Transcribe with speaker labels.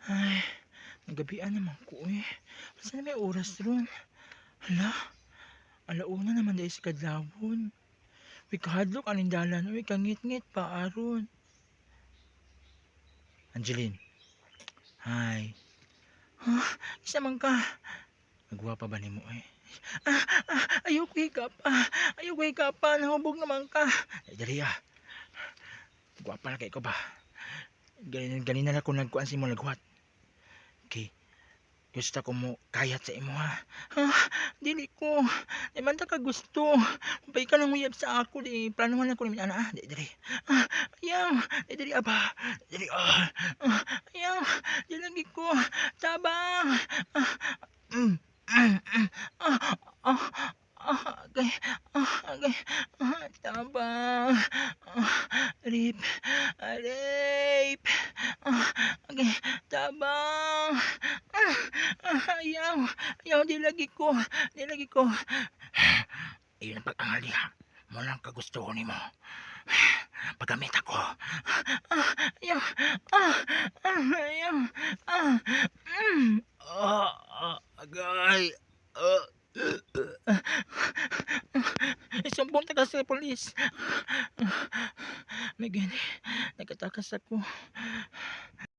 Speaker 1: Ay, nagabian naman ko eh. Basta na may oras ron. Hala, alauna naman dahil sa kadlawon. Uy, kahadlok aning dalan. Uy, kangit-ngit pa aron. Angeline, hi. Huh? Isa man ka. Nagwa pa ba ni mo eh? Ayaw ko higap. Ayaw ko higap. Nahubog naman ka. Ay, dali ah. Gwapa na kay ko ba? Ganina na ko nagkuan si mo naghuwat. Okay. Gusto ko mo kayat sa imo ha. Dili ko. Di man ta ka gusto. Pay ka nang uyab sa ako di. Planuhan ako ni ana. Di dili. Ayaw. Di dili aba. Dili ayaw. Di lagi ko. Tabang. Mm, mm, mm. Ah, ah, okay. Okay. Tabang. Rip. Rape. Okay. Tabang. Ayaw. Ayaw, di lagi ko. Di lagi ko. Ayun ang pag-angali ha. Mo lang kagusto ko ni mo. Paggamit ako. Ayaw. Ayaw. Agay. Isumbong taga sa polis. May gani. Nagkatakas ako.